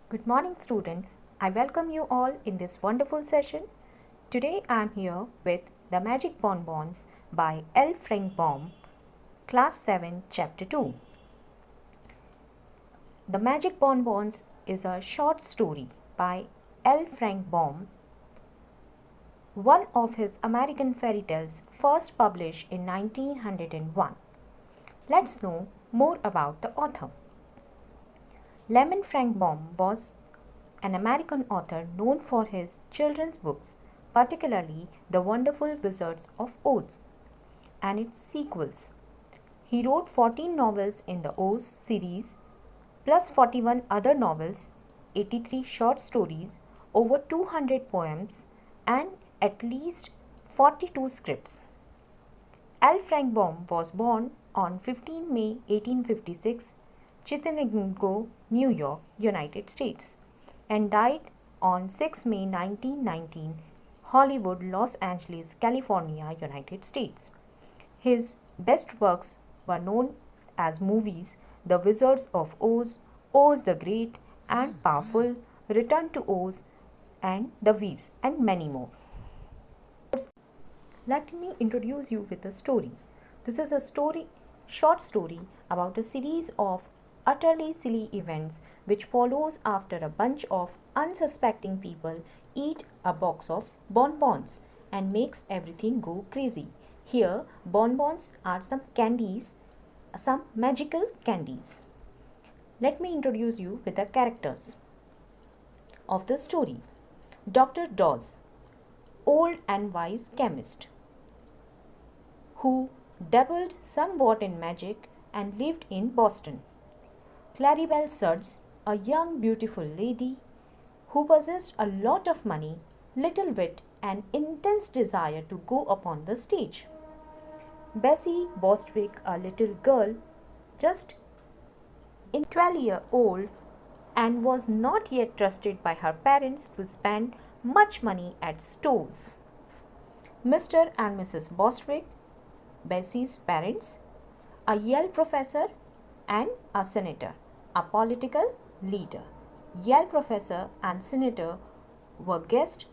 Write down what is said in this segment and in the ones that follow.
Good morning, students. I welcome you all in this wonderful session. Today I am here with The Magic Bonbons by L. Frank Baum, Class 7, Chapter 2. The Magic Bonbons is a short story by L. Frank Baum, one of his American fairy tales first published in 1901. Let's know more about the author. Lemon Frank Baum was an American author known for his children's books, particularly The Wonderful Wizards of Oz and its sequels. He wrote 14 novels in the Oz series, plus 41 other novels, 83 short stories, over 200 poems, and at least 42 scripts. L. Frank Baum was born on 15 May 1856, Chittenango, New York, United States, and died on 6 May 1919, Hollywood, Los Angeles, California, United States. His best works were known as movies The Wizards of Oz, Oz the Great and Powerful, Return to Oz, and The Wiz, and many more. Let me introduce you with a story. This is a short story about a series of utterly silly events which follows after a bunch of unsuspecting people eat a box of bonbons and makes everything go crazy. Here, bonbons are some candies, some magical candies. Let me introduce you with the characters of the story. Dr. Dawes, old and wise chemist, who dabbled somewhat in magic and lived in Boston. Claribel Sudds, a young beautiful lady who possessed a lot of money, little wit, and intense desire to go upon the stage. Bessie Bostwick, a little girl, just 12-year-old, and was not yet trusted by her parents to spend much money at stores. Mr. and Mrs. Bostwick, Bessie's parents, a Yale professor and a senator, a political leader. Yale professor and senator were guests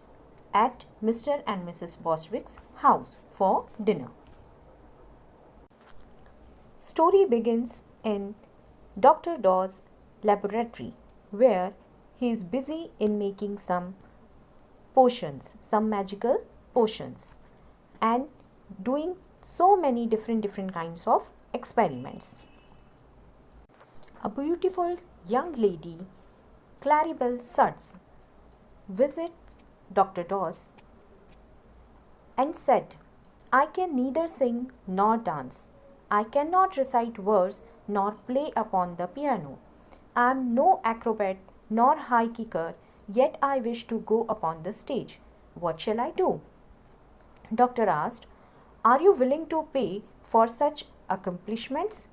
at Mr. and Mrs. Bostwick's house for dinner. Story begins in Dr. Dawes' laboratory, where he is busy in making some potions, some magical potions, and doing so many different kinds of experiments. A beautiful young lady, Claribel Sudds, visits Dr. Dawes and said, "I can neither sing nor dance. I cannot recite verse nor play upon the piano. I am no acrobat nor high kicker, yet I wish to go upon the stage. What shall I do?" Doctor asked, "Are you willing to pay for such accomplishments?"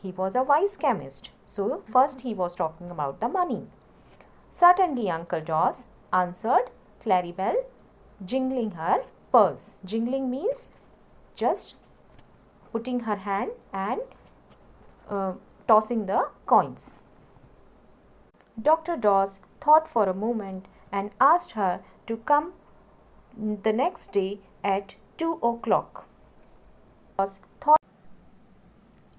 He was a wise chemist, so first he was talking about the money. "Certainly, Uncle Dawes," answered Claribel, jingling her purse. Jingling means just putting her hand and tossing the coins. Dr. Dawes thought for a moment and asked her to come the next day at 2 o'clock.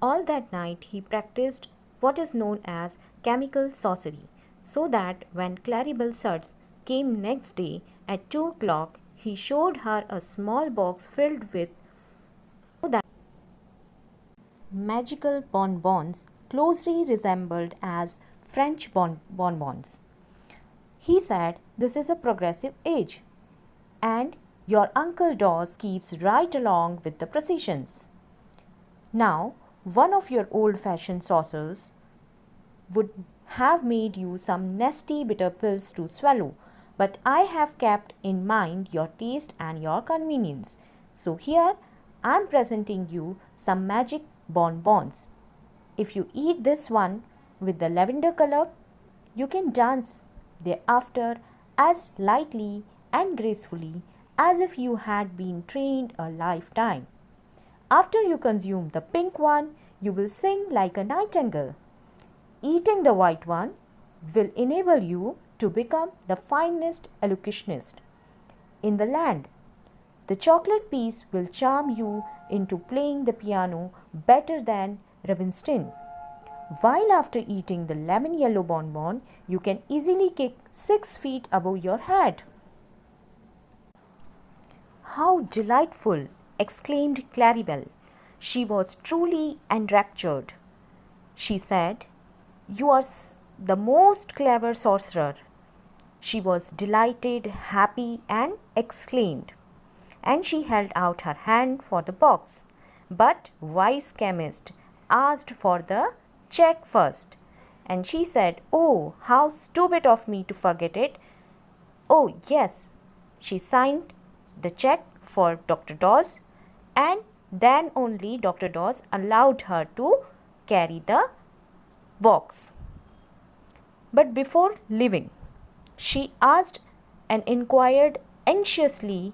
All that night he practiced what is known as chemical sorcery, so that when Claribel Sudds came next day at 2 o'clock, he showed her a small box filled with magical bonbons closely resembled as French bonbons. He said, "This is a progressive age, and your Uncle Dawes keeps right along with the processions. Now, one of your old-fashioned saucers would have made you some nasty bitter pills to swallow, but I have kept in mind your taste and your convenience. So here I am presenting you some magic bonbons. If you eat this one with the lavender color, you can dance thereafter as lightly and gracefully as if you had been trained a lifetime. After you consume the pink one, you will sing like a nightingale. Eating the white one, will enable you to become the finest elocutionist in the land. The chocolate piece will charm you into playing the piano better than Rubinstein. While after eating the lemon yellow bonbon, you can easily kick 6 feet above your head. How delightful! Exclaimed Claribel. She was truly enraptured. She said, "You are the most clever sorcerer." She was delighted, happy, and exclaimed. And she held out her hand for the box. But wise chemist asked for the check first. And she said, "Oh, how stupid of me to forget it. Oh, yes." She signed the check for Dr. Dawes, and then only Dr. Dawes allowed her to carry the box. But before leaving, she asked and inquired anxiously,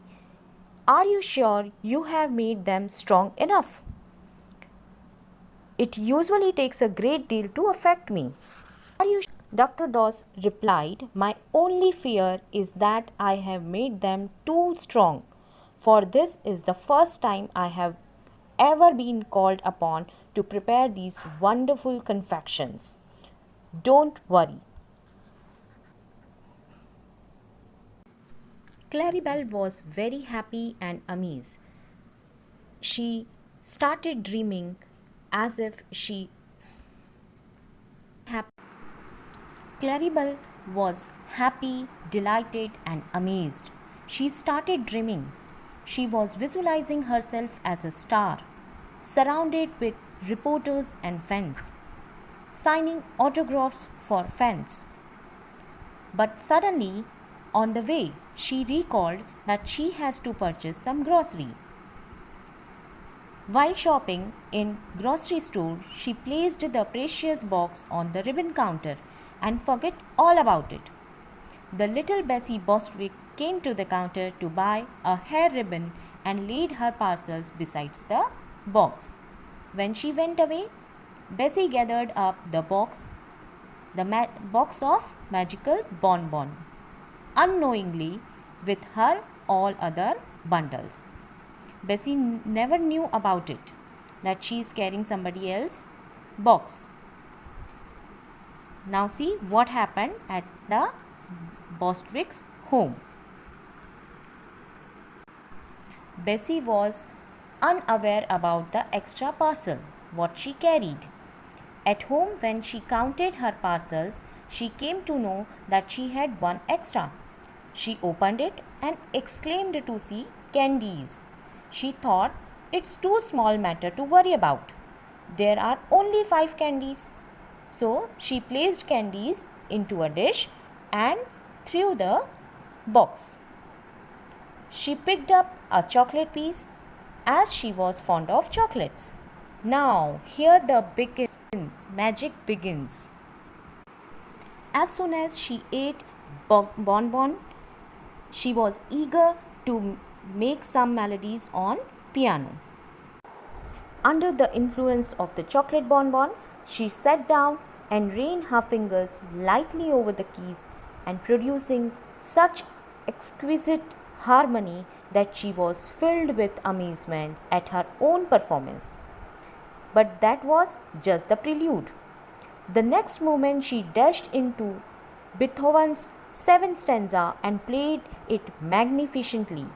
"Are you sure you have made them strong enough? It usually takes a great deal to affect me." "Are you sure?" Dr. Dawes replied, "My only fear is that I have made them too strong, for this is the first time I have ever been called upon to prepare these wonderful confections. Don't worry." Claribel was very happy and amazed. She started dreaming as if she happy. Claribel was happy, delighted, and amazed. She started dreaming. She was visualizing herself as a star, surrounded with reporters and fans, signing autographs for fans. But suddenly, on the way, she recalled that she has to purchase some grocery. While shopping in grocery store, she placed the precious box on the ribbon counter and forget all about it. The little Bessie Bostwick came to the counter to buy a hair ribbon and laid her parcels besides the box. When she went away, Bessie gathered up the box of magical bonbon, unknowingly with her all other bundles. Bessie never knew about it, that she is carrying somebody else's box. Now see what happened at the Bostwick's home. Bessie was unaware about the extra parcel, what she carried. At home, when she counted her parcels, she came to know that she had one extra. She opened it and exclaimed to see candies. She thought it's too small matter to worry about. There are only 5 candies. So she placed candies into a dish and threw the box. She picked up a chocolate piece as she was fond of chocolates. Now here the magic begins. As soon as she ate bonbon, she was eager to make some melodies on piano. Under the influence of the chocolate bonbon, she sat down and ran her fingers lightly over the keys and producing such exquisite harmony that she was filled with amazement at her own performance. But that was just the prelude. The next moment she dashed into Beethoven's 7th stanza and played it magnificently.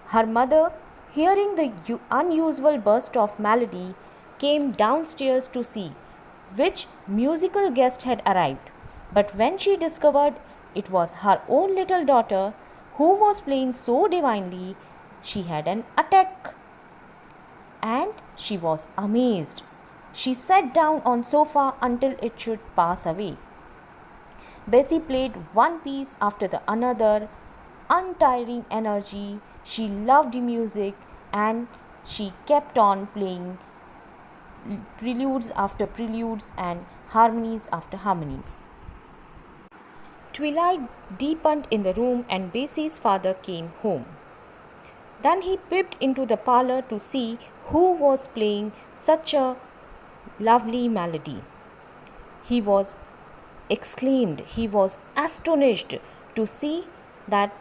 Her mother, hearing the unusual burst of melody, came downstairs to see which musical guest had arrived. But when she discovered it was her own little daughter who was playing so divinely, she had an attack. And she was amazed. She sat down on sofa until it should pass away. Bessie played one piece after the another, untiring energy. She loved music and she kept on playing preludes after preludes and harmonies after harmonies. Twilight deepened in the room and Bessie's father came home. Then he peeped into the parlor to see who was playing such a lovely melody. He was exclaimed. He was astonished to see that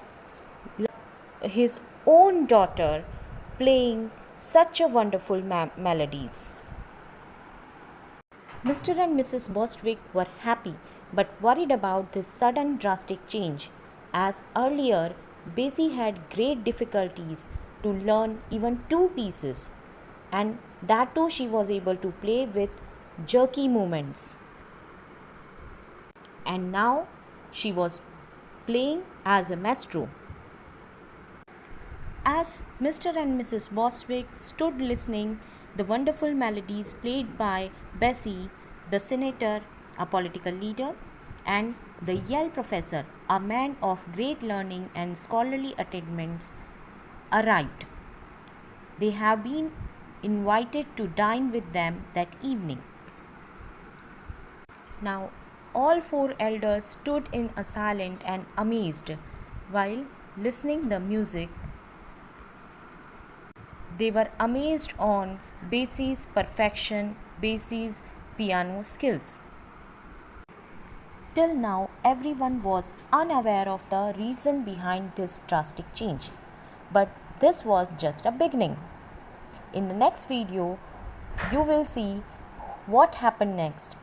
his own daughter playing such a wonderful melodies. Mr. and Mrs. Bostwick were happy but worried about this sudden drastic change, as earlier Bessie had great difficulties to learn even two pieces, and that too she was able to play with jerky movements. And now she was playing as a maestro. As Mr. and Mrs. Bostwick stood listening the wonderful melodies played by Bessie, the senator, a political leader, and the Yale professor, a man of great learning and scholarly attainments, arrived. They have been invited to dine with them that evening. Now, all four elders stood in a silent and amazed while listening the music. They were amazed on Bessie's perfection, Bessie's piano skills. Till now, everyone was unaware of the reason behind this drastic change. But this was just a beginning. In the next video, you will see what happened next,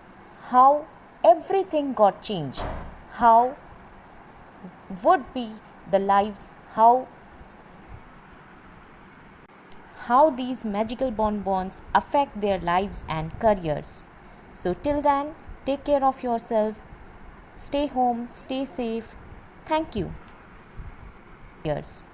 how everything got changed, how would be the lives, how these magical bonbons affect their lives and careers. So till then, take care of yourself, stay home, stay safe. Thank you. Cheers.